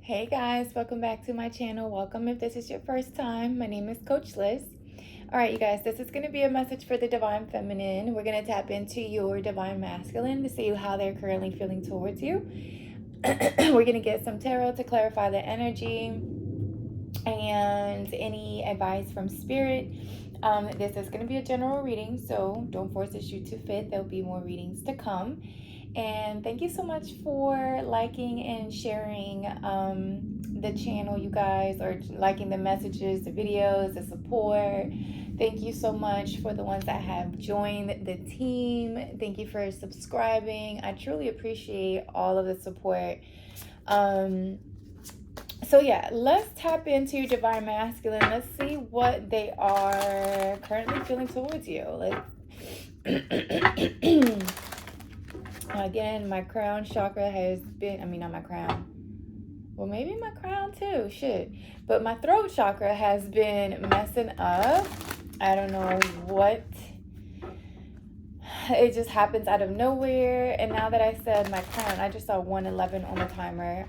Hey guys, welcome back to my channel. Welcome if this is your first time. My name is Coach Liz. All right, you guys, this is going to be a message for the Divine Feminine. We're going to tap into your Divine Masculine to see how they're currently feeling towards you. We're going to get some tarot to clarify the energy and any advice from Spirit. This is going to be a general reading, so don't force the shoe to fit. There'll be more readings to come. And thank you so much for liking and sharing the channel, you guys, or liking the messages, the videos, the support. Thank you so much for the ones that have joined the team. Thank you for subscribing. I truly appreciate all of the support. So yeah, let's tap into your Divine Masculine. Let's see what they are currently feeling towards you. Again, my crown chakra has been, not my crown. Well, maybe my crown too, shit. But my throat chakra has been messing up. I don't know what. It just happens out of nowhere. And now that I said my crown, I just saw 111 on the timer.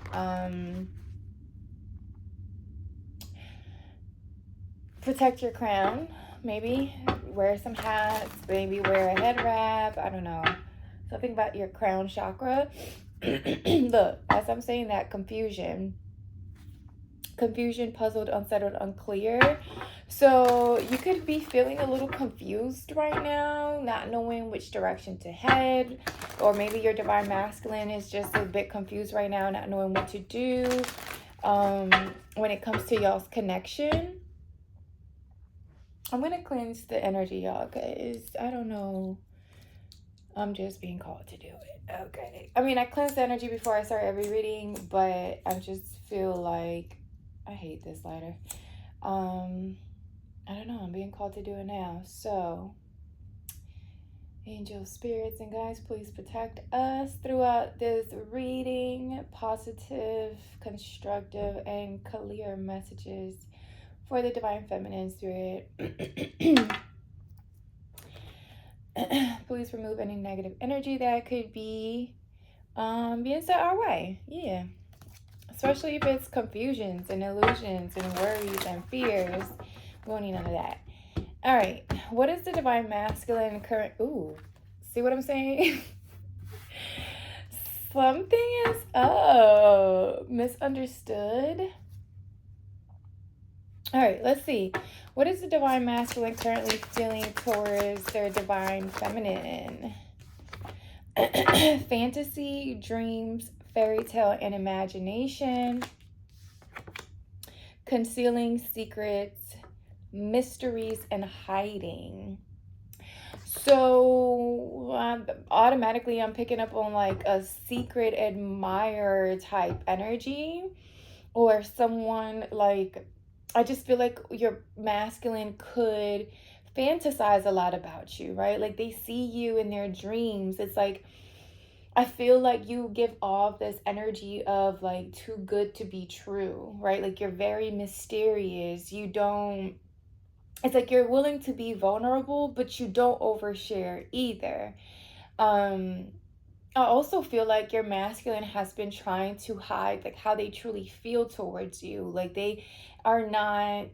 Protect your crown. Maybe wear some hats. Maybe wear a head wrap. I don't know. Something about your crown chakra. Look, as I'm saying that, confusion, puzzled, unsettled, unclear. So you could be feeling a little confused right now, not knowing which direction to head. Or maybe your Divine Masculine is just a bit confused right now, not knowing what to do when it comes to y'all's connection. I'm going to cleanse the energy, y'all, because I don't know. I'm just being called to do it. Okay. I cleanse the energy before I start every reading, but I just feel like I hate this lighter. I don't know. I'm being called to do it now. So, angels, spirits, and guides, please protect us throughout this reading. Positive, constructive, and clear messages for the Divine Feminine Spirit. Please remove any negative energy that could be being set our way. Yeah. Especially if it's confusions and illusions and worries and fears. We won't need none of that. All right. What is the Divine Masculine current? Ooh. See what I'm saying? Something is misunderstood. All right, let's see. What is the Divine Masculine currently feeling towards their Divine Feminine? Fantasy, dreams, fairy tale, and imagination. Concealing secrets, mysteries, and hiding. So automatically I'm picking up on like a secret admirer type energy, or someone like, I just feel like your masculine could fantasize a lot about you, right? Like they see you in their dreams. It's like, I feel like you give off this energy of like too good to be true, right? Like you're very mysterious. It's like you're willing to be vulnerable, but you don't overshare either. I also feel like your masculine has been trying to hide like how they truly feel towards you. Like they are not,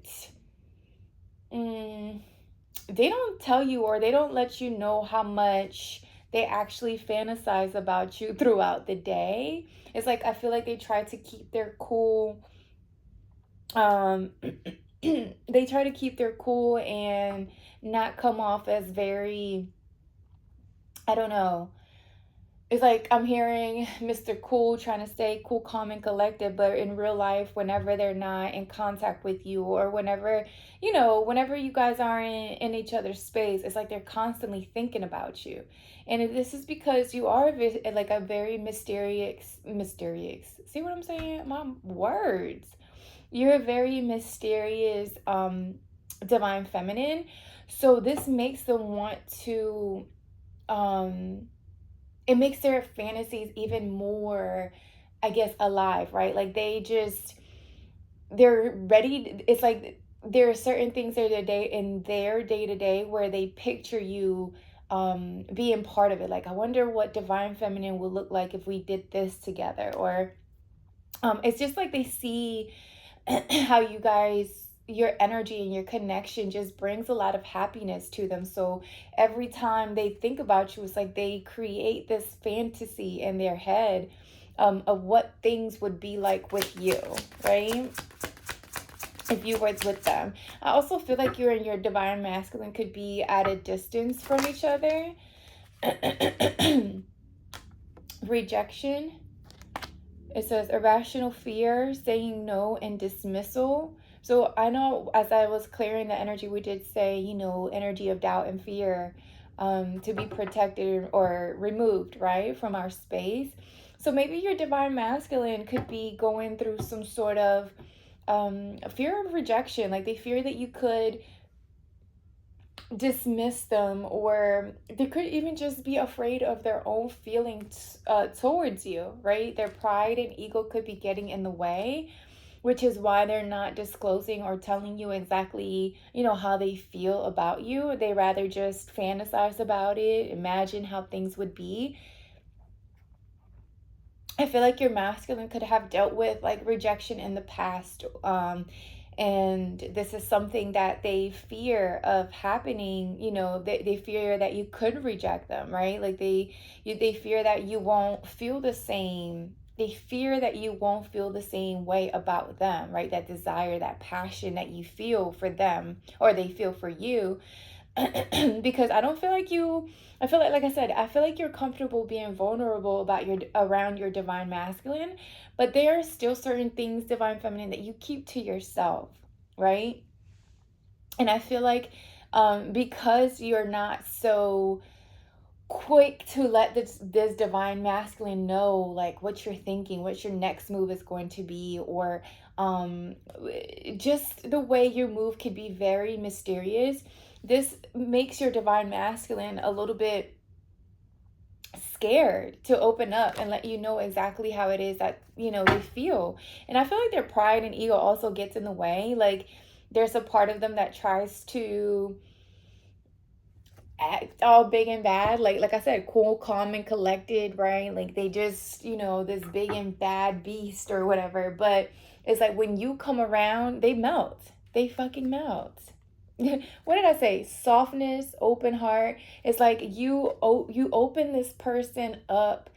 they don't tell you, or they don't let you know how much they actually fantasize about you throughout the day. It's like, I feel like they try to keep their cool. They try to keep their cool and not come off as very, I don't know. It's like I'm hearing Mr. Cool trying to stay cool, calm, and collected, but in real life, whenever they're not in contact with you, or whenever you guys are in each other's space, it's like they're constantly thinking about you. And this is because you are like a very mysterious. See what I'm saying? My words. You're a very mysterious Divine Feminine. So this makes them want to it makes their fantasies even more, I guess, alive, right? Like they're ready. It's like there are certain things in their day-to-day where they picture you being part of it. Like, I wonder what Divine Feminine would look like if we did this together, or It's just like they see how you guys, your energy and your connection just brings a lot of happiness to them. So every time they think about you, it's like they create this fantasy in their head, of what things would be like with you, right? If you were with them. I also feel like you and your divine masculine could be at a distance from each other. Rejection. It says irrational fear, saying no, and dismissal. So I know as I was clearing the energy, we did say, energy of doubt and fear, to be protected or removed, right, from our space. So maybe your divine masculine could be going through some sort of fear of rejection. Like they fear that you could dismiss them, or they could even just be afraid of their own feelings towards you, right? Their pride and ego could be getting in the way, which is why they're not disclosing or telling you exactly, how they feel about you. They rather just fantasize about it, imagine how things would be. I feel like your masculine could have dealt with like rejection in the past. And this is something that they fear of happening. They fear that you could reject them, right? Like they fear that you won't feel the same. They fear that you won't feel the same way about them, right? That desire, that passion that you feel for them, or they feel for you. Because I don't feel like you, I feel like I said, I feel like you're comfortable being vulnerable about your around your divine masculine, but there are still certain things, divine feminine, that you keep to yourself, right? And I feel like, because you're not so quick to let this divine masculine know like what you're thinking, what your next move is going to be, or just the way your move could be very mysterious. This makes your divine masculine a little bit scared to open up and let you know exactly how it is that they feel. And I feel like their pride and ego also gets in the way. Like there's a part of them that tries to act all big and bad, like I said, cool, calm, and collected, right? Like they just, this big and bad beast or whatever. But it's like when you come around, they melt. They fucking melt. What did I say? Softness, open heart. It's like you open this person up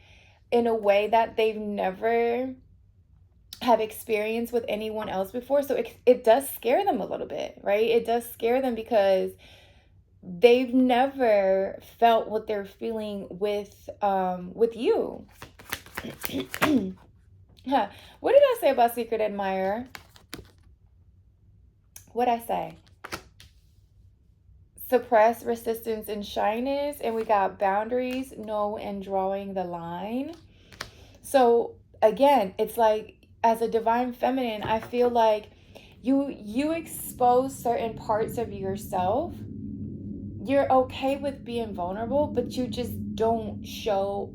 in a way that they've never have experience with anyone else before. So it does scare them a little bit, right? It does scare them because they've never felt what they're feeling with you. Huh. What did I say about secret admirer? What'd I say? Suppress, resistance, and shyness. And we got boundaries, no, and drawing the line. So again, it's like as a divine feminine, I feel like you expose certain parts of yourself. You're okay with being vulnerable, but you don't show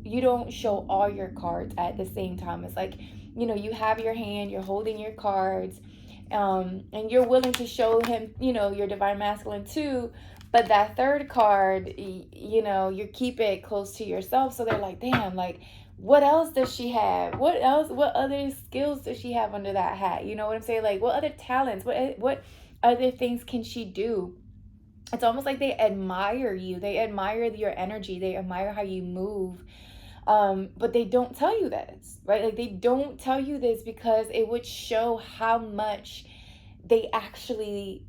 all your cards at the same time. It's like, you have your hand, you're holding your cards, and you're willing to show him, your divine masculine too. But that third card, you keep it close to yourself. So they're like, damn, like, what else does she have? What else? What other skills does she have under that hat? You know what I'm saying? Like, what other talents? What other things can she do? It's almost like they admire you. They admire your energy. They admire how you move. But they don't tell you this, right? Like they don't tell you this because it would show how much they actually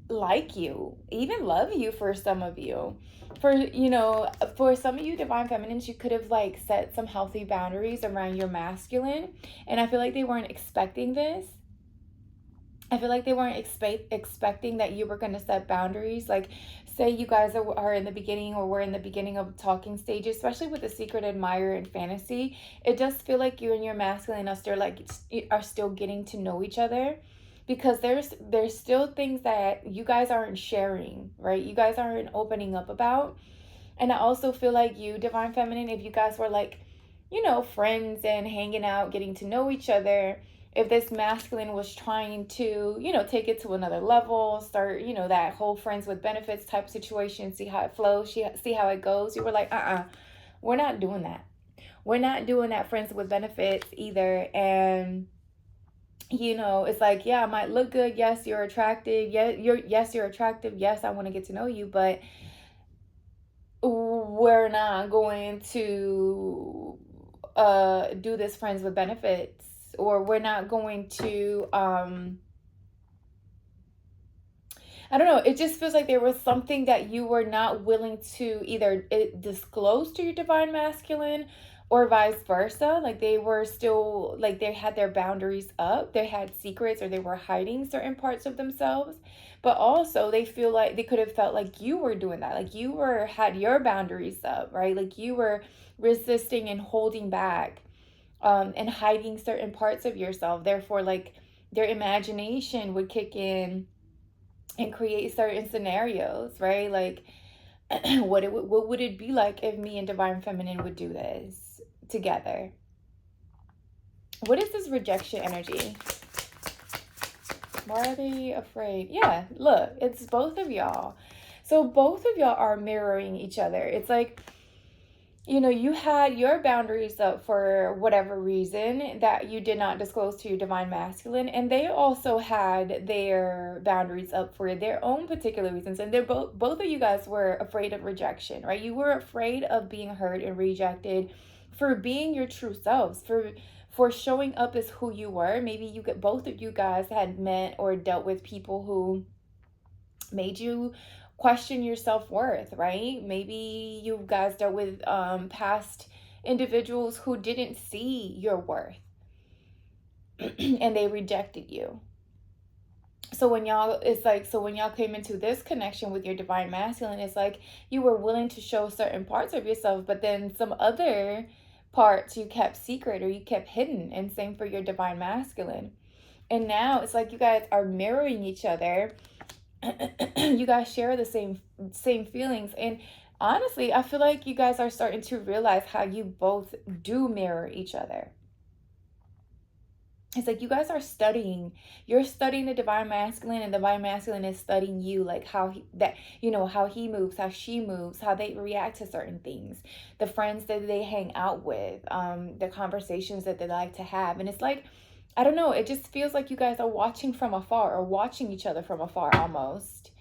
like you, even love you. For some of you, for some of you divine feminines, you could have like set some healthy boundaries around your masculine, and I feel like they weren't expecting this. I feel like they weren't expecting that you were going to set boundaries. Like, say you guys are in the beginning, or we're in the beginning of talking stages, especially with the secret admirer and fantasy. It does feel like you and your masculine are still getting to know each other, because there's still things that you guys aren't sharing, right? You guys aren't opening up about. And I also feel like you, divine feminine, if you guys were like, friends and hanging out, getting to know each other, if this masculine was trying to, take it to another level, start, that whole friends with benefits type situation, see how it flows, see how it goes, you were like, we're not doing that. we're not doing that friends with benefits either. And it's like, yeah, I might look good. Yes, you're attractive. You're attractive. Yes, I want to get to know you, but we're not going to do this friends with benefits, or we're not going to I don't know. It just feels like there was something that you were not willing to either disclose to your divine masculine, or vice versa. Like they were still, like they had their boundaries up. They had secrets, or they were hiding certain parts of themselves. But also they feel like they could have felt like you were doing that. Like you had your boundaries up, right? Like you were resisting and holding back, and hiding certain parts of yourself. Therefore, like their imagination would kick in and create certain scenarios, right? Like, what would it be like if me and divine feminine would do this together? What is this rejection energy? Why are they afraid? Yeah, look, it's both of y'all. So both of y'all are mirroring each other. It's like, you had your boundaries up for whatever reason that you did not disclose to your divine masculine, and they also had their boundaries up for their own particular reasons. And they're both of you guys were afraid of rejection, right? You were afraid of being hurt and rejected for being your true selves, for showing up as who you were. Maybe both of you guys had met or dealt with people who made you question your self-worth, right? Maybe you guys dealt with past individuals who didn't see your worth and they rejected you. So when y'all came into this connection with your divine masculine, it's like you were willing to show certain parts of yourself, but then some other parts you kept secret or you kept hidden. And same for your divine masculine. And now it's like you guys are mirroring each other. You guys share the same feelings, and honestly, I feel like you guys are starting to realize how you both do mirror each other. It's like you guys are you're studying the divine masculine, and the divine masculine is studying you, like how he moves, how she moves, how they react to certain things, the friends that they hang out with, the conversations that they like to have. And it's like, I don't know, it just feels like you guys are watching from afar, or watching each other from afar almost.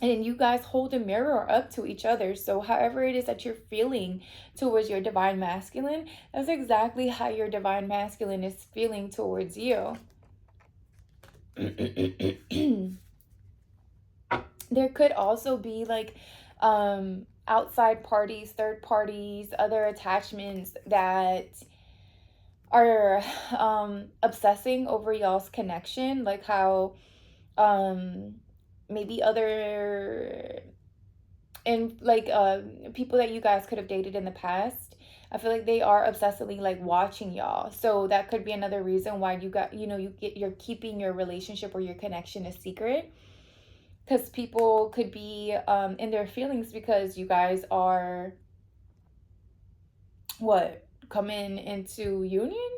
And you guys hold a mirror up to each other. So however it is that you're feeling towards your divine masculine, that's exactly how your divine masculine is feeling towards you. There could also be like outside parties, third parties, other attachments that are obsessing over y'all's connection, like how maybe other and like people that you guys could have dated in the past. I feel like they are obsessively like watching y'all. So that could be another reason why you're keeping your relationship or your connection a secret, because people could be in their feelings because you guys are coming into union.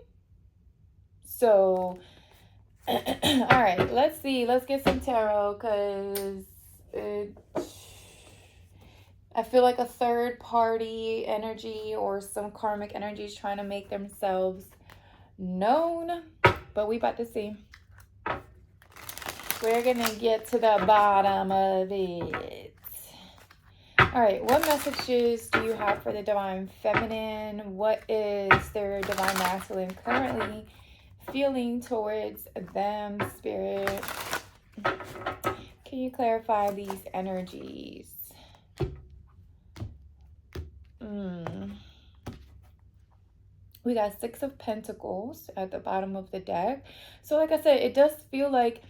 So all right, let's see. Let's get some tarot, because I feel like a third party energy or some karmic energy is trying to make themselves known. But we about to see. We're going to get to the bottom of it. All right, what messages do you have for the divine feminine? What is their divine masculine currently feeling towards them, Spirit? Can you clarify these energies? We got 6 of Pentacles at the bottom of the deck. So like I said, it does feel like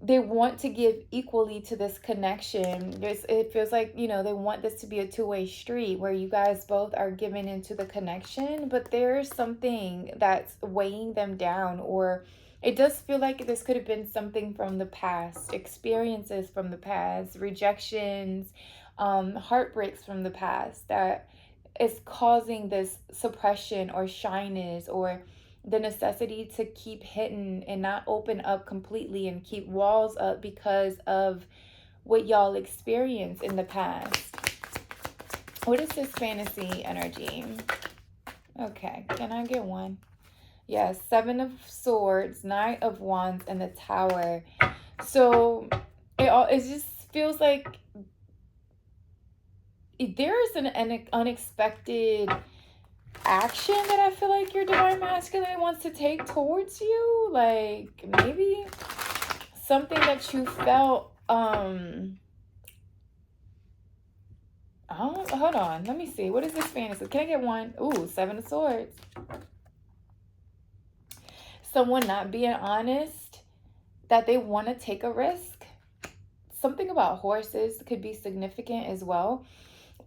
they want to give equally to this connection. It feels like, they want this to be a two-way street where you guys both are giving into the connection, but there's something that's weighing them down, or it does feel like this could have been something from the past, experiences from the past, rejections, heartbreaks from the past that is causing this suppression or shyness, or the necessity to keep hidden and not open up completely and keep walls up because of what y'all experienced in the past. What is this fantasy energy? Okay, can I get one? Yes, Seven of Swords, Knight of Wands, and the Tower. So it just feels like there is an unexpected action that I feel like your divine masculine wants to take towards you. Like maybe something that you felt oh, hold on. Let me see. What is this fantasy? Can I get one? Ooh, Seven of Swords. Someone not being honest, that they want to take a risk. Something about horses could be significant as well.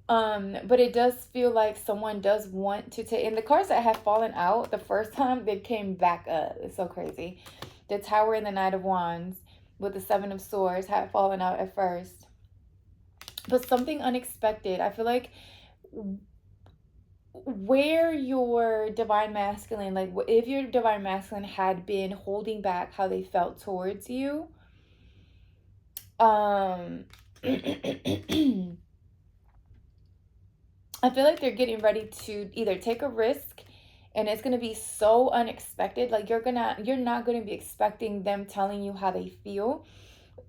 But it does feel like someone does want to take, and the cards that have fallen out the first time, they came back up. It's so crazy. The Tower and the Knight of Wands with the Seven of Swords had fallen out at first. But something unexpected. I feel like where your divine masculine, like if your divine masculine had been holding back how they felt towards you, I feel like they're getting ready to either take a risk, and it's going to be so unexpected. Like you're not going to be expecting them telling you how they feel,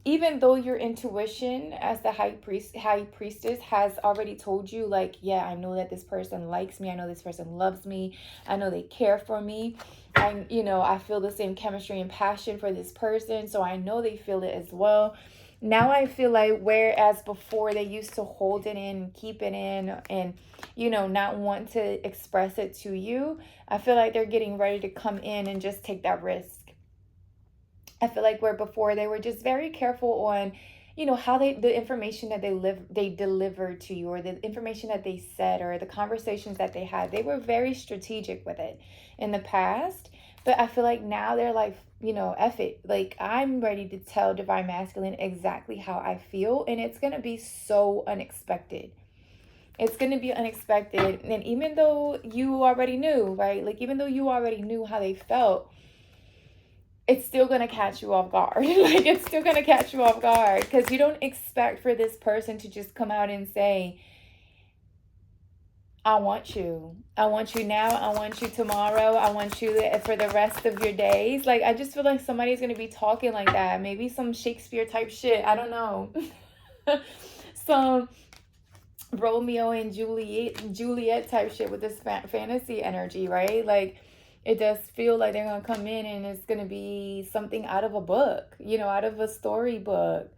even though your intuition as the high priestess has already told you, like, yeah, I know that this person likes me, I know this person loves me, I know they care for me, I feel the same chemistry and passion for this person, so I know they feel it as well. Now I feel like, whereas before they used to hold it in, keep it in, and not want to express it to you, I feel like they're getting ready to come in and just take that risk. I feel like where before they were just very careful on, how the information that they delivered to you, or the information that they said, or the conversations that they had. They were very strategic with it in the past. But I feel like now they're like, F it. Like, I'm ready to tell divine masculine exactly how I feel, and it's gonna be so unexpected. It's going to be unexpected. And even though you already knew, right? Like, even though you already knew how they felt, it's still going to catch you off guard. Like, it's still going to catch you off guard, because you don't expect for this person to just come out and say, I want you. I want you now. I want you tomorrow. I want you for the rest of your days. Like, I just feel like somebody's going to be talking like that. Maybe some Shakespeare type shit. I don't know. Some Romeo and Juliet type shit with this fantasy energy, right? Like, it does feel like they're gonna come in and it's gonna be something out of a book, out of a storybook.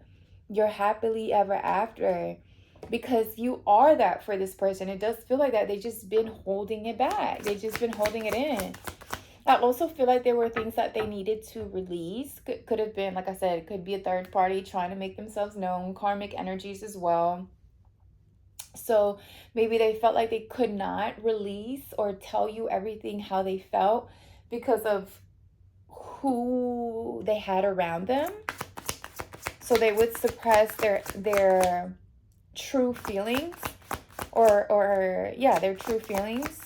You're happily ever after, because you are that for this person. It does feel like that. They just been holding it back. They just been holding it in. I also feel like there were things that they needed to release. Could have been, like I said, it could be a third party trying to make themselves known. Karmic energies as well. So maybe they felt like they could not release or tell you everything how they felt because of who they had around them. So they would suppress their true feelings, or their true feelings.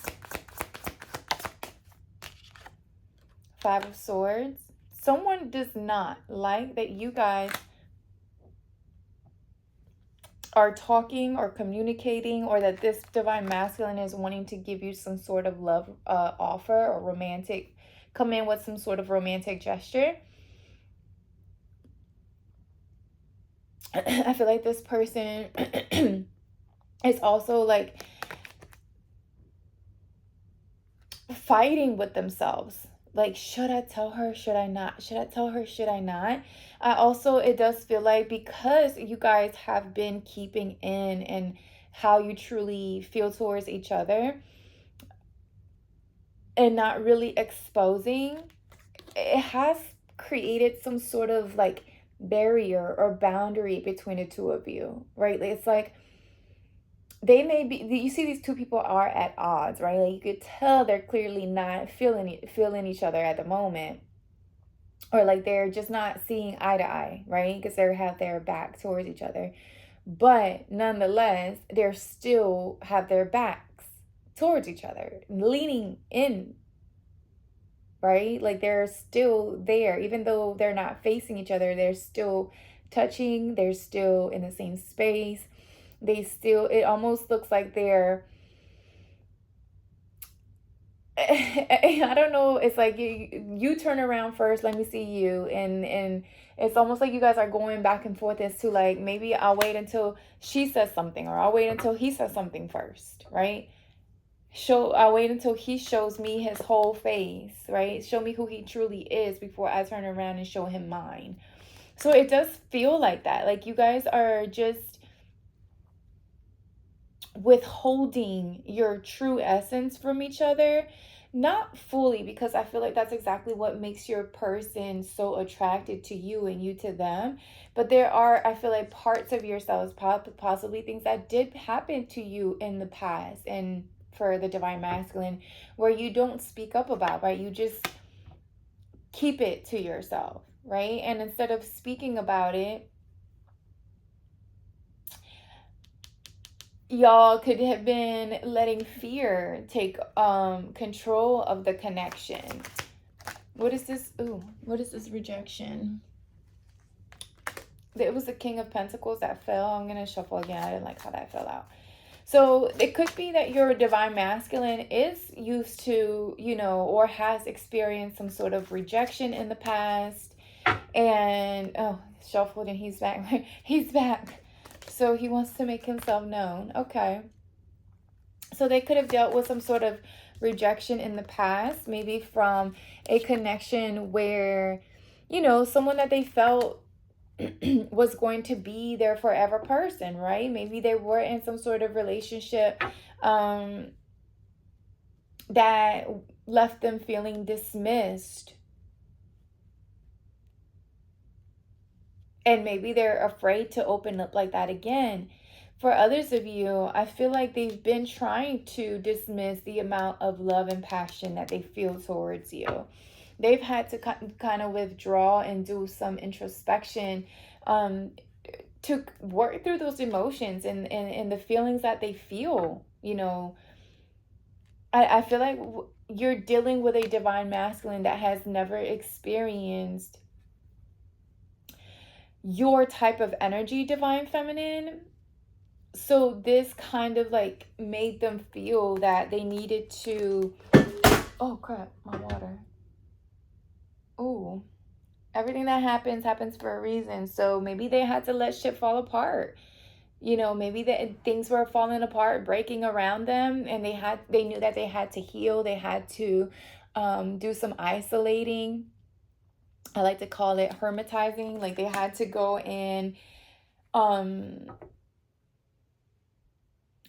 Five of Swords. Someone does not like that you guys are talking or communicating, or that this divine masculine is wanting to give you some sort of love offer, or come in with some sort of romantic gesture. I feel like this person is also like fighting with themselves. Like, should I tell her? Should I not? Should I tell her? Should I not? It does feel like, because you guys have been keeping in and how you truly feel towards each other and not really exposing, it has created some sort of like barrier or boundary between the two of you, right? It's like they may be, you see these two people are at odds, right? Like, you could tell they're clearly not feeling each other at the moment, or like they're just not seeing eye to eye, right? Because they have their back towards each other. But nonetheless, they're still have their backs towards each other, leaning in, right? Like, they're still there, even though they're not facing each other. They're still touching, they're still in the same space. They still, it almost looks like they're, I don't know. It's like you turn around first. Let me see you, and it's almost like you guys are going back and forth as to like, maybe I'll wait until she says something, or I'll wait until he says something first, right? I'll wait until he shows me his whole face, right? Show me who he truly is before I turn around and show him mine. So it does feel like that. Like you guys are just withholding your true essence from each other. Not fully, because I feel like that's exactly what makes your person so attracted to you and you to them. But there are, I feel like, parts of yourselves, possibly things that did happen to you in the past, and for the divine masculine, where you don't speak up about, right? You just keep it to yourself, right? And instead of speaking about it, y'all could have been letting fear take control of the connection. What is this? Ooh, what is this rejection? It was the King of Pentacles that fell. I'm gonna shuffle again. I didn't like how that fell out. So it could be that your divine masculine is used to, or has experienced some sort of rejection in the past. And oh, shuffled and he's back. He's back. So he wants to make himself known. Okay. So they could have dealt with some sort of rejection in the past, maybe from a connection where, someone that they felt was going to be their forever person, right? Maybe they were in some sort of relationship that left them feeling dismissed. And maybe they're afraid to open up like that again. For others of you, I feel like they've been trying to dismiss the amount of love and passion that they feel towards you. They've had to kind of withdraw and do some introspection to work through those emotions and the feelings that they feel. I feel like you're dealing with a divine masculine that has never experienced your type of energy, divine feminine. So this kind of like made them feel that they needed to, oh crap, my water. Oh, everything that happens for a reason. So maybe they had to let shit fall apart. Maybe things were falling apart, breaking around them, and they knew that they had to heal. They had to do some isolating. I like to call it hermetizing. Like they had to go and learn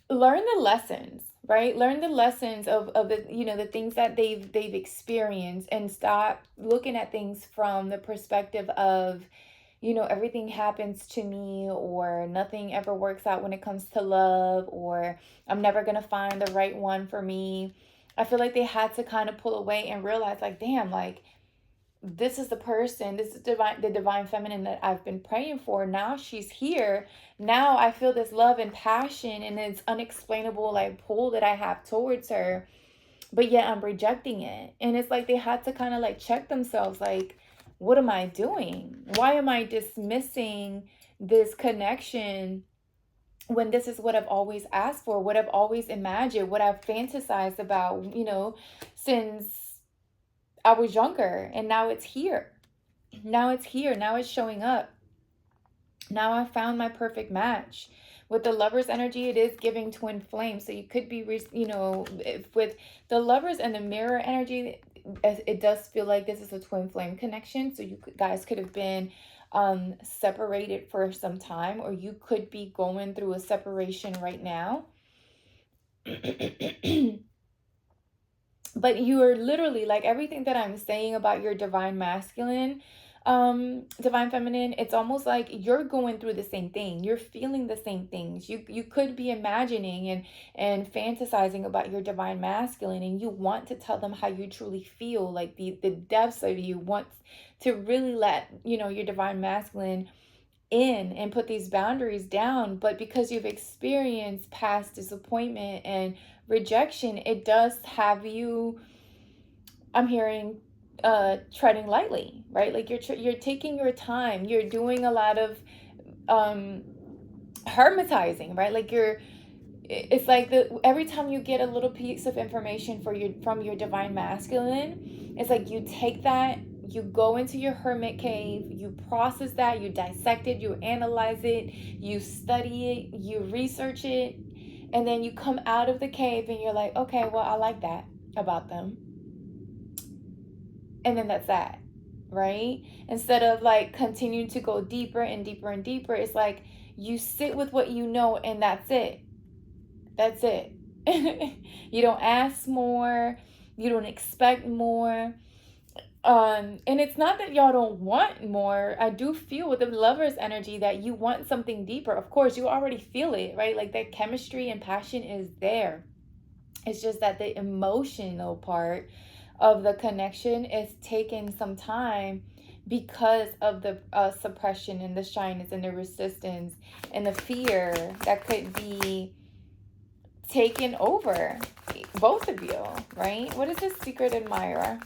the lessons, right? Learn the lessons of the, the things that they've experienced, and stop looking at things from the perspective of, everything happens to me, or nothing ever works out when it comes to love, or I'm never going to find the right one for me. I feel like they had to kind of pull away and realize, like, damn, like, this is the person, this is the divine feminine that I've been praying for. Now she's here. Now I feel this love and passion, and it's unexplainable, like, pull that I have towards her, but yet I'm rejecting it. And it's like they had to kind of like check themselves, like, what am I doing? Why am I dismissing this connection when this is what I've always asked for, what I've always imagined, what I've fantasized about, since I was younger, and now it's here. Now it's here. Now it's showing up. Now I found my perfect match. With the Lover's energy, it is giving twin flame. So you could be, with the Lovers and the Mirror energy, it does feel like this is a twin flame connection. So you guys could have been separated for some time, or you could be going through a separation right now. But you are literally, like, everything that I'm saying about your divine masculine, divine feminine, it's almost like you're going through the same thing. You're feeling the same things. You could be imagining and fantasizing about your divine masculine, and you want to tell them how you truly feel, like the depths of you want to really let your divine masculine in and put these boundaries down. But because you've experienced past disappointment and rejection, it does have you, I'm hearing, treading lightly, right? Like you're taking your time. You're doing a lot of hermetizing, right? Like it's like every time you get a little piece of information from your divine masculine, it's like you take that, you go into your hermit cave, you process that, you dissect it, you analyze it, you study it, you research it, and then you come out of the cave and you're like, okay, well, I like that about them. And then that's that, right? Instead of like continuing to go deeper and deeper and deeper, it's like you sit with what you know and that's it. That's it. You don't ask more, you don't expect more. And it's not that y'all don't want more. I do feel with the lover's energy that you want something deeper. Of course, you already feel it, right? Like that chemistry and passion is there. It's just that the emotional part of the connection is taking some time because of the suppression and the shyness and the resistance and the fear that could be taken over both of you, right? What is this secret admirer?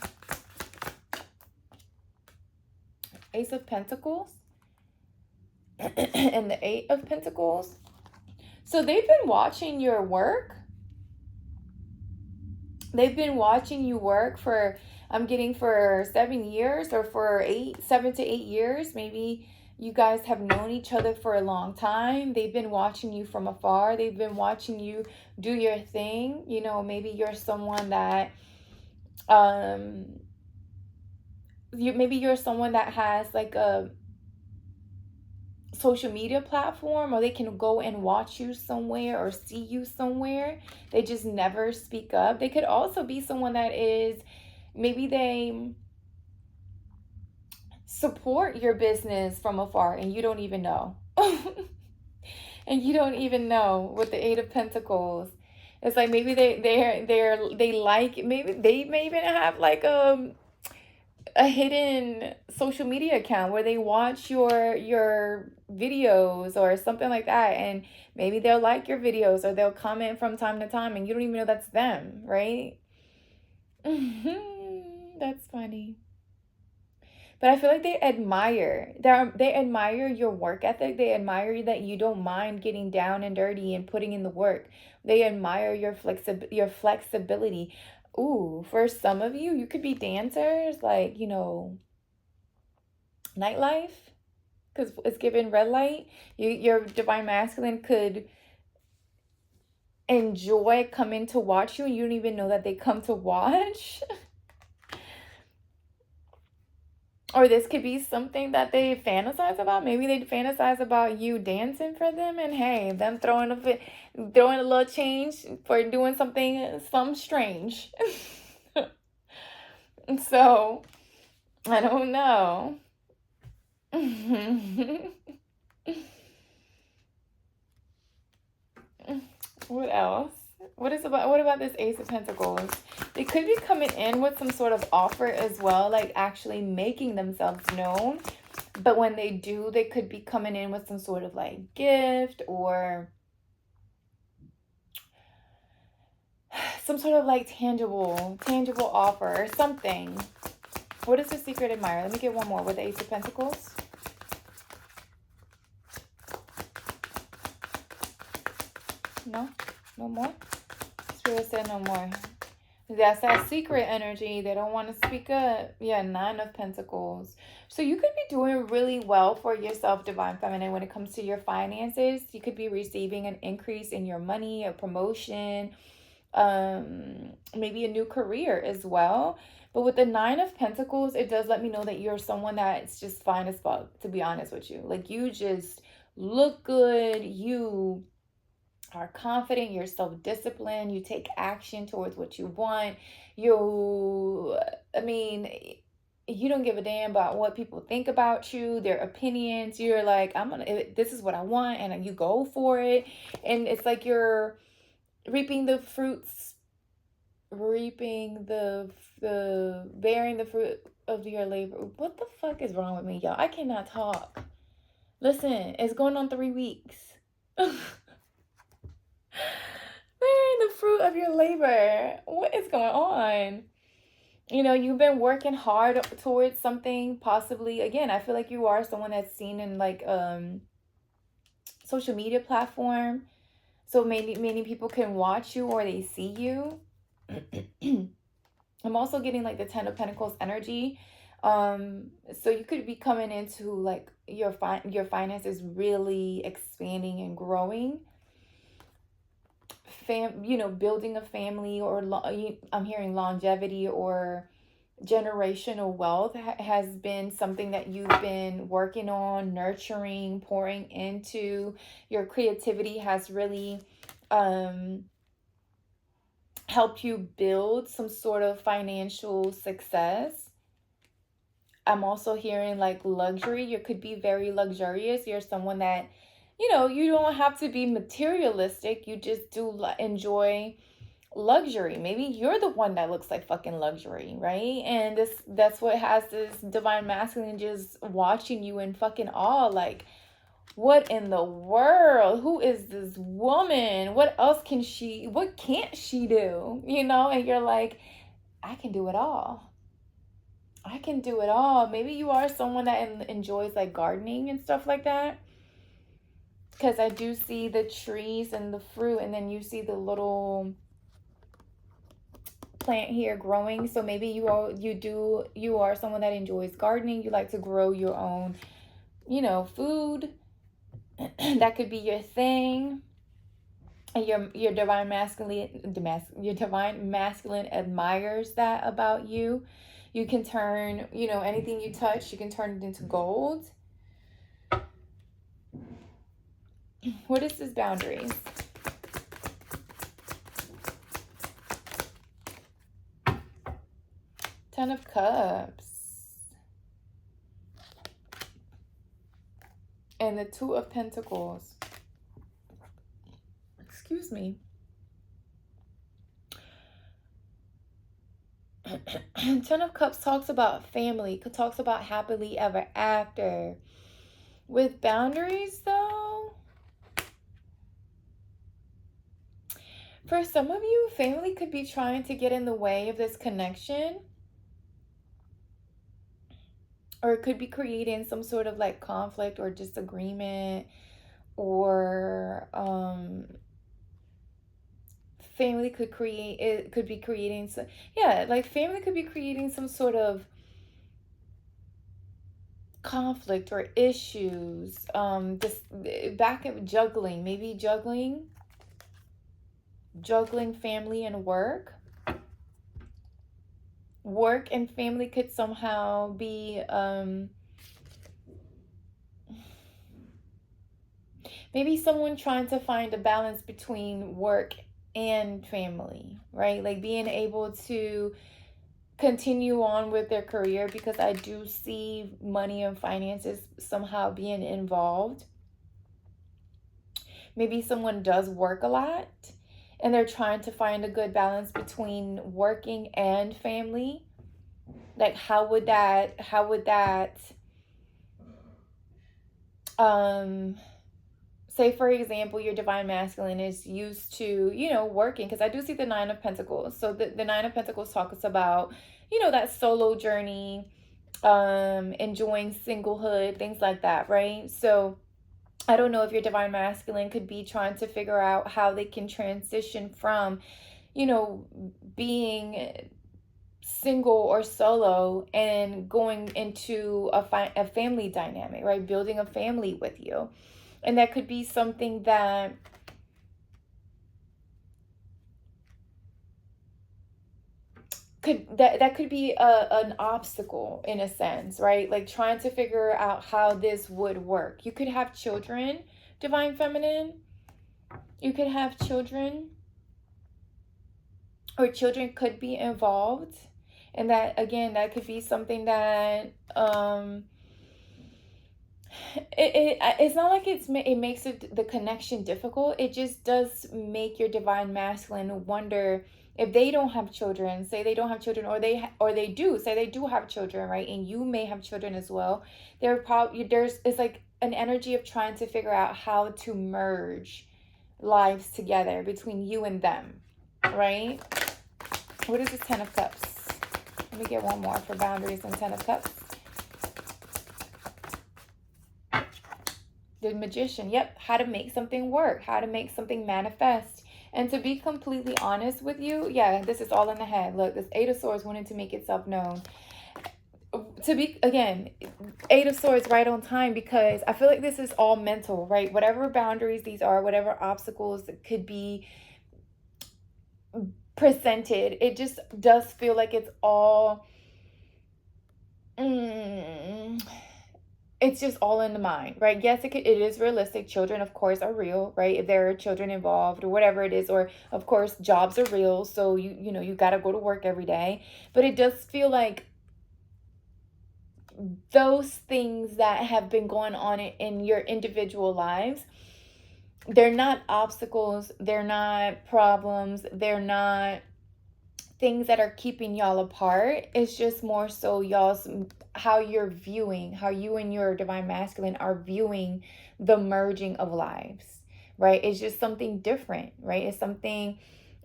Ace of Pentacles and the Eight of Pentacles. So they've been watching your work. They've been watching you work for, I'm getting for 7 years, or for 7 to 8 years. Maybe you guys have known each other for a long time. They've been watching you from afar. They've been watching you do your thing. You know, maybe you're someone that, maybe you're someone that has like a social media platform, or they can go and watch you somewhere or see you somewhere. They just never speak up. They could also be someone that is, maybe they support your business from afar and you don't even know. And you don't even know with the Eight of Pentacles. It's like maybe they like, maybe they may even have like a hidden social media account where they watch your videos or something like that, and maybe they'll like your videos or they'll comment from time to time and you don't even know that's them, right? That's funny. But I feel like they admire your work ethic. They admire that you don't mind getting down and dirty and putting in the work. They admire your flexibility. Ooh, for some of you, you could be dancers, like, you know, nightlife, because it's given red light. Your divine masculine could enjoy coming to watch you and you don't even know that they come to watch. Or this could be something that they fantasize about. Maybe they fantasize about you dancing for them, and hey, them throwing a little change for doing something strange. So I don't know. What else? What about this Ace of Pentacles? They could be coming in with some sort of offer as well, like actually making themselves known. But when they do, they could be coming in with some sort of like gift or some sort of like tangible offer or something. What is the secret admirer? Let me get one more with the Ace of Pentacles. No? No more? Spirit said no more. That's that secret energy. They don't want to speak up. Yeah, Nine of Pentacles. So you could be doing really well for yourself, Divine Feminine, when it comes to your finances. You could be receiving an increase in your money, a promotion, maybe a new career as well. But with the Nine of Pentacles, it does let me know that you're someone that's just fine as fuck, to be honest with you. Like, you just look good. You are confident, you're self-disciplined, you take action towards what you want. You don't give a damn about what people think about you, their opinions. You're like, this is what I want, and you go for it. And it's like you're reaping the fruits, bearing the fruit of your labor. What the fuck is wrong with me, y'all? I cannot talk. Listen, it's going on 3 weeks. Bearing the fruit of your labor. What is going on? You know, you've been working hard towards something, possibly. Again, I feel like you are someone that's seen in like social media platform, so many people can watch you or they see you. I'm also getting like the Ten of Pentacles energy. So you could be coming into like your finances really expanding and growing. Building a family, or I'm hearing longevity or generational wealth has been something that you've been working on, nurturing, pouring into. Your creativity has really helped you build some sort of financial success. I'm also hearing like luxury. You could be very luxurious. You're someone that, you don't have to be materialistic. You just do enjoy luxury. Maybe you're the one that looks like fucking luxury, right? And that's what has this divine masculine just watching you in fucking awe, like, what in the world? Who is this woman? What can't she do? And you're like, I can do it all. I can do it all. Maybe you are someone that enjoys like gardening and stuff like that. Because I do see the trees and the fruit, and then you see the little plant here growing. So maybe you are someone that enjoys gardening. You like to grow your own, food. That could be your thing. Your divine masculine admires that about you. You can turn, anything you touch, you can turn it into gold. What is this boundaries? Ten of Cups. And the Two of Pentacles. Excuse me. Ten of Cups talks about family, talks about happily ever after. With boundaries, though, for some of you, family could be trying to get in the way of this connection. Or it could be creating some sort of like conflict or disagreement, or family could be creating some sort of conflict or issues. This back of juggling, maybe juggling family and work. Work and family could somehow be maybe someone trying to find a balance between work and family, right? Like being able to continue on with their career, because I do see money and finances somehow being involved. Maybe someone does work a lot and they're trying to find a good balance between working and family. Like how would that say, for example, your divine masculine is used to, working, because I do see the Nine of Pentacles. So the Nine of Pentacles talks about, that solo journey, enjoying singlehood, things like that, right? So I don't know if your divine masculine could be trying to figure out how they can transition from, being single or solo and going into a family dynamic, right? Building a family with you. And that could be something that could be an obstacle in a sense, right? Like trying to figure out how this would work. You could have children, divine feminine. You could have children, or children could be involved. And that, again, that could be something that it's not like it makes the connection difficult. It just does make your divine masculine wonder, if they don't have children, say they don't have children, or they do have children, right? And you may have children as well. It's like an energy of trying to figure out how to merge lives together between you and them, right? What is this Ten of Cups? Let me get one more for boundaries and Ten of Cups. The Magician. Yep. How to make something work. How to make something manifest. And to be completely honest with you, yeah, this is all in the head. Look, this Eight of Swords wanted to make itself known. To be, again, Eight of Swords right on time, because I feel like this is all mental, right? Whatever boundaries these are, whatever obstacles that could be presented, it just does feel like it's all it's just all in the mind, right? Yes, it is realistic. Children, of course, are real, right? If there are children involved or whatever it is, or of course jobs are real, so you got to go to work every day. But it does feel like those things that have been going on in your individual lives, they're not obstacles, they're not problems, they're not things that are keeping y'all apart. It's just more so y'all's, how you're viewing, how you and your divine masculine are viewing the merging of lives, right? It's just something different, right? It's something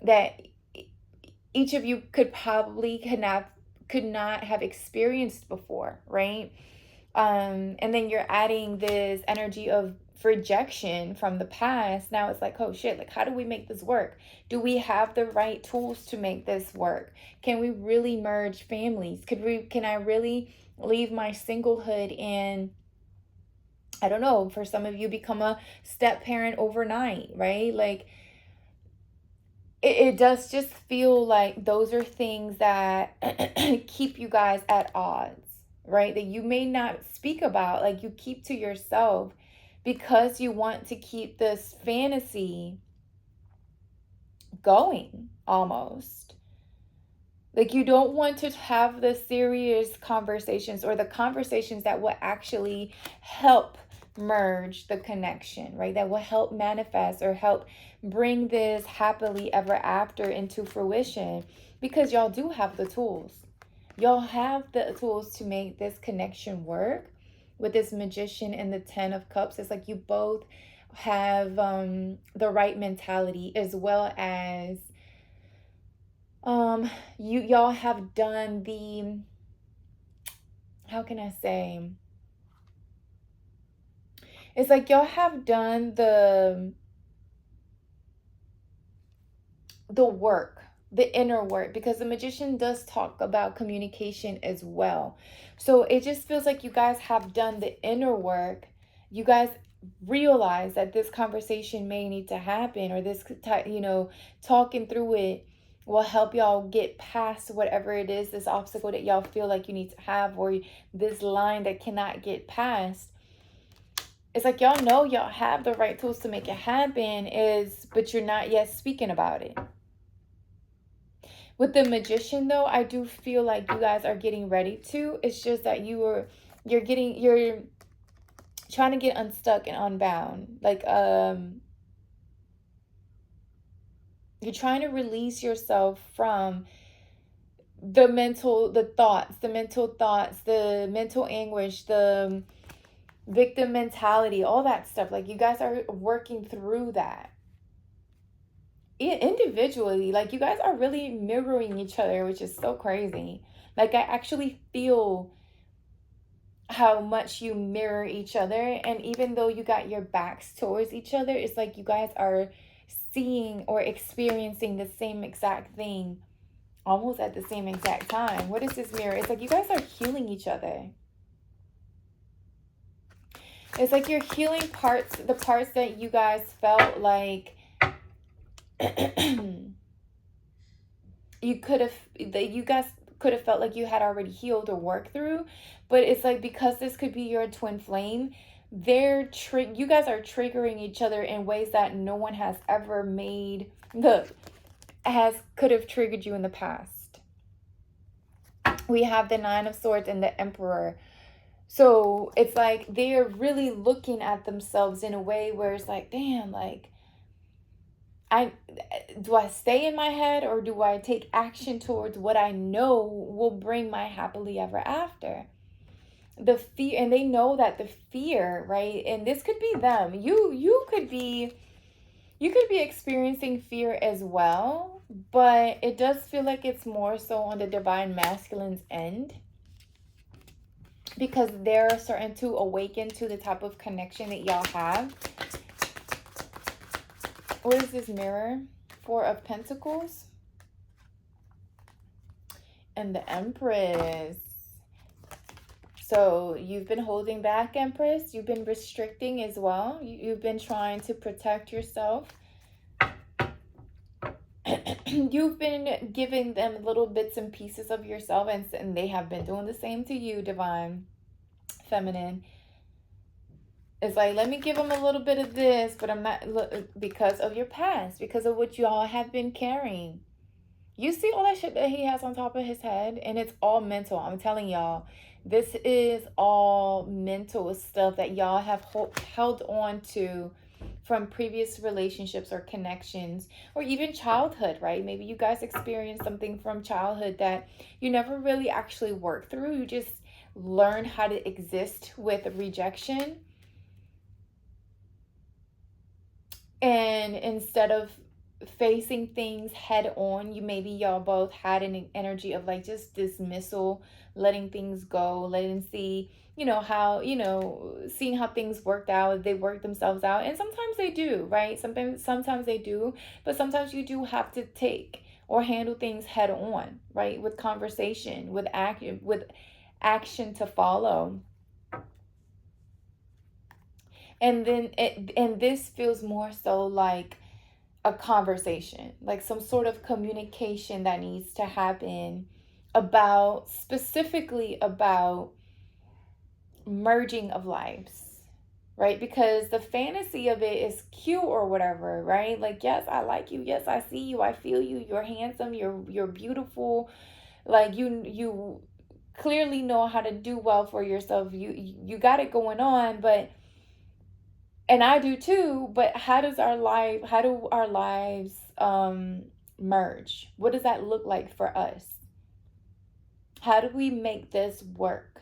that each of you could not have experienced before, right? And then you're adding this energy of rejection from the past. Now it's like, oh shit, like, how do we make this work? Do we have the right tools to make this work? Can we really merge families? Can I really leave my singlehood and, I don't know, for some of you, become a step parent overnight, right? Like, it does just feel like those are things that keep you guys at odds, right? That you may not speak about, like you keep to yourself because you want to keep this fantasy going almost. Like, you don't want to have the serious conversations or the conversations that will actually help merge the connection, right? That will help manifest or help bring this happily ever after into fruition, because y'all do have the tools. Y'all have the tools to make this connection work. With this Magician and the 10 of Cups, it's like you both have the right mentality, as well as y'all have done the, how can I say, it's like y'all have done the work, the inner work, because the Magician does talk about communication as well. So it just feels like you guys have done the inner work. You guys realize that this conversation may need to happen, or this, talking through it will help y'all get past whatever it is, this obstacle that y'all feel like you need to have, or this line that cannot get passed. It's like y'all know y'all have the right tools to make it happen, but you're not yet speaking about it. With the Magician, though, I do feel like you guys are getting ready to. It's just that you're trying to get unstuck and unbound. Like, you're trying to release yourself from the mental thoughts, the mental anguish, the victim mentality, all that stuff. Like, you guys are working through that individually. Like, you guys are really mirroring each other, which is so crazy. Like, I actually feel how much you mirror each other. And even though you got your backs towards each other, it's like you guys are seeing or experiencing the same exact thing almost at the same exact time. What is this mirror? It's like you guys are healing each other. It's like you're healing the parts that you guys felt like you guys could have felt like you had already healed or worked through. But it's like, because this could be your twin flame, you guys are triggering each other in ways that no one has ever could have triggered you in the past. We have the 9 of Swords and the Emperor. So it's like they're really looking at themselves in a way where it's like, damn, like, do I stay in my head, or do I take action towards what I know will bring my happily ever after? The fear, and they know that the fear, right? And this could be them. You could be experiencing fear as well, but it does feel like it's more so on the divine masculine's end. because they're starting to awaken to the type of connection that y'all have. What is this mirror? Four of Pentacles and the Empress. So you've been holding back, Empress. You've been restricting as well. You've been trying to protect yourself. You've been giving them little bits and pieces of yourself, and they have been doing the same to you, Divine Feminine. It's like, let me give them a little bit of this, but I'm not, because of your past, because of what y'all have been carrying. You see all that shit that he has on top of his head, and it's all mental. I'm telling y'all, this is all mental stuff that y'all have held on to from previous relationships or connections, or even childhood, right? Maybe you guys experienced something from childhood that you never really actually worked through. You just learned how to exist with rejection. And instead of facing things head on, y'all both had an energy of like just dismissal, letting things go, letting see, how, seeing how things worked out, they work themselves out. And sometimes they do, right? Sometimes they do, but sometimes you do have to take or handle things head on, right? With conversation, with action to follow. And then this feels more so like a conversation, like some sort of communication that needs to happen specifically about merging of lives, right? Because the fantasy of it is cute or whatever, right? Like, yes, I like you. Yes, I see you. I feel you. You're handsome. You're beautiful. Like you clearly know how to do well for yourself. You got it going on, but, and I do too, but how do our lives merge? What does that look like for us? How do we make this work?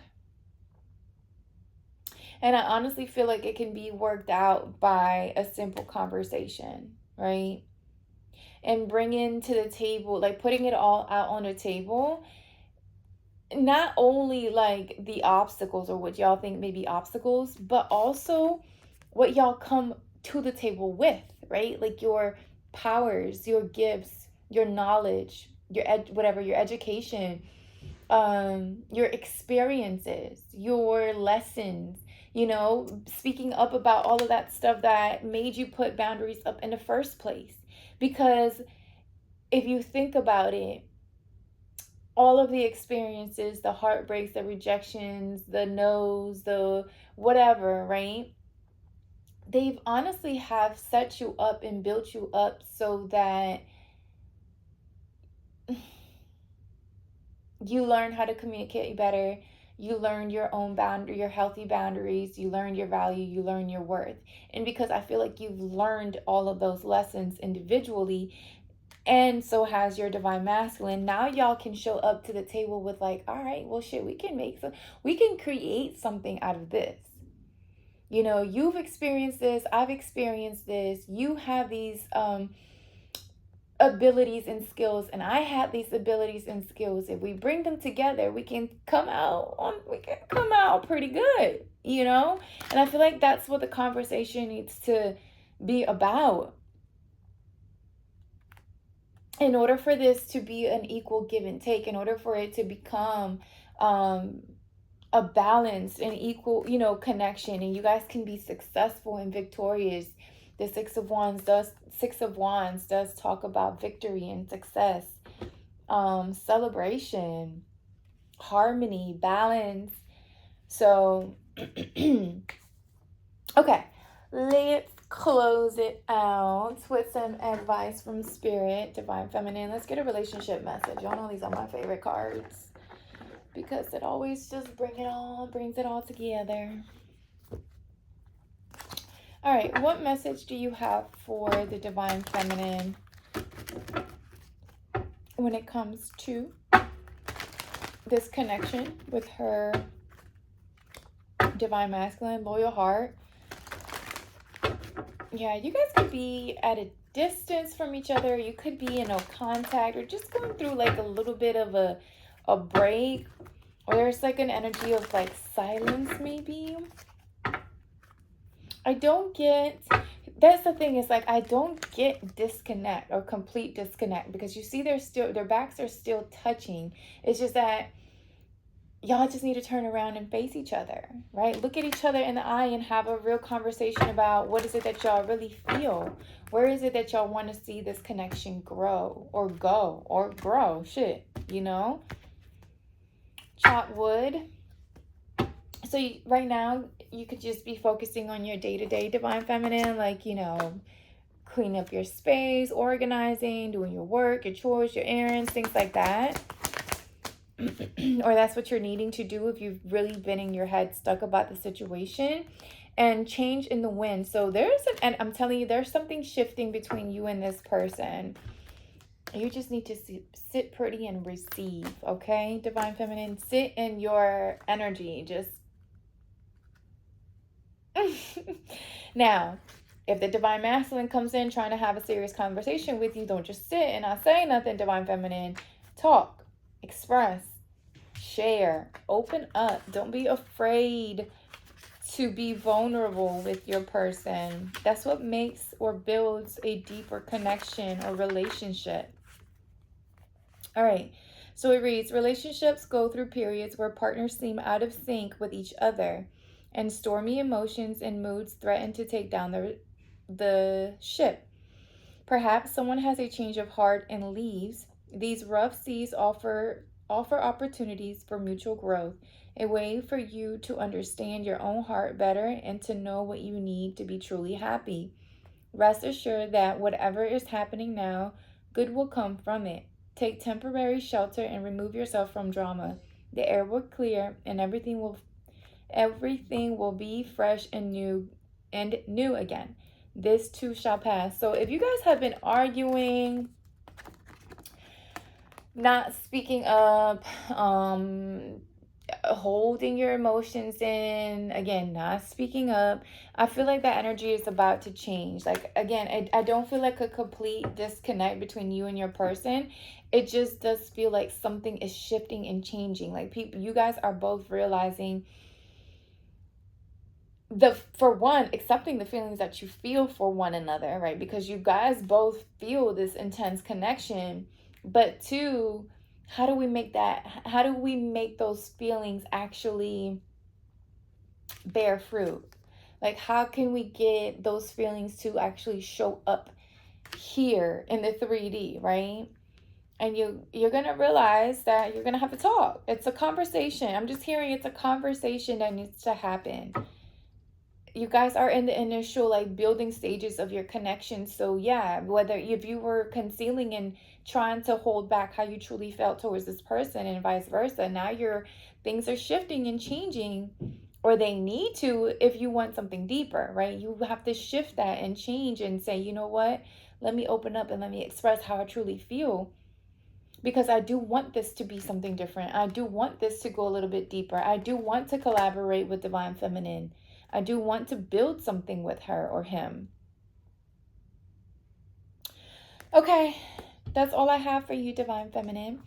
And I honestly feel like it can be worked out by a simple conversation, right? And bringing to the table, like putting it all out on the table, not only like the obstacles or what y'all think may be obstacles, but also what y'all come to the table with, right? Like your powers, your gifts, your knowledge, your education, your experiences, your lessons, speaking up about all of that stuff that made you put boundaries up in the first place. Because if you think about it, all of the experiences, the heartbreaks, the rejections, the no's, the whatever, right? They've honestly have set you up and built you up so that you learn how to communicate better. You learn your own boundary, your healthy boundaries. You learn your value. You learn your worth. And because I feel like you've learned all of those lessons individually, and so has your divine masculine, now y'all can show up to the table with like, all right, well, shit, we can create something out of this. You've experienced this. I've experienced this. You have these abilities and skills, and I have these abilities and skills. If we bring them together, we can come out pretty good, And I feel like that's what the conversation needs to be about. In order for this to be an equal give and take, in order for it to become a balanced and equal, connection, and you guys can be successful and victorious. The Six of Wands does talk about victory and success, celebration, harmony, balance. So, okay, let's close it out with some advice from Spirit, Divine Feminine. Let's get a relationship message. Y'all know these are my favorite cards because it always just brings it all together. All right, what message do you have for the Divine Feminine when it comes to this connection with her Divine Masculine, loyal heart? Yeah, you guys could be at a distance from each other. You could be in no contact or just going through like a little bit of a break. Or there's like an energy of like silence maybe. I don't get, that's the thing, is like I don't get disconnect or complete disconnect, because you see they're still, their backs are still touching. It's just that y'all just need to turn around and face each other, right? Look at each other in the eye and have a real conversation about what is it that y'all really feel. Where is it that y'all want to see this connection grow or go or grow? Shit, you know? Chop wood. So right now, you could just be focusing on your day-to-day divine feminine, like, you know, clean up your space, organizing, doing your work, your chores, your errands, things like that. Or that's what you're needing to do if you've really been in your head stuck about the situation. And change in the wind. So and I'm telling you, there's something shifting between you and this person. You just need to sit pretty and receive, okay? Divine feminine, sit in your energy. Just now, if the divine masculine comes in trying to have a serious conversation with you, don't just sit and not say nothing, divine feminine. Talk, express, share, open up. Don't be afraid to be vulnerable with your person. That's what makes or builds a deeper connection or relationship. All right. So it reads, relationships go through periods where partners seem out of sync with each other, and stormy emotions and moods threaten to take down the ship. Perhaps someone has a change of heart and leaves. These rough seas offer opportunities for mutual growth, a way for you to understand your own heart better and to know what you need to be truly happy. Rest assured that whatever is happening now, good will come from it. Take temporary shelter and remove yourself from drama. The air will clear and everything will be fresh and new again. This too shall pass. So if you guys have been arguing, not speaking up, holding your emotions in, again, not speaking up, I feel like that energy is about to change. Like, again, I don't feel like a complete disconnect between you and your person. It just does feel like something is shifting and changing. Like, you guys are both realizing, for one, accepting the feelings that you feel for one another, right? Because you guys both feel this intense connection. But two, how do we make those feelings actually bear fruit? Like, how can we get those feelings to actually show up here in the 3D, right? And you're gonna realize that you're gonna have to talk. It's a conversation. I'm just hearing it's a conversation that needs to happen. You guys are in the initial like building stages of your connection. So yeah, whether if you were concealing and trying to hold back how you truly felt towards this person and vice versa, now things are shifting and changing, or they need to if you want something deeper, right? You have to shift that and change and say, you know what, let me open up and let me express how I truly feel, because I do want this to be something different. I do want this to go a little bit deeper. I do want to collaborate with divine feminine. I do want to build something with her or him. Okay, that's all I have for you, divine feminine.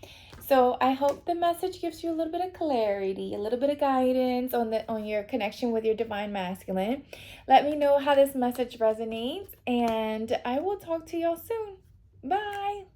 So I hope the message gives you a little bit of clarity, a little bit of guidance on your connection with your divine masculine. Let me know how this message resonates, and I will talk to y'all soon. Bye.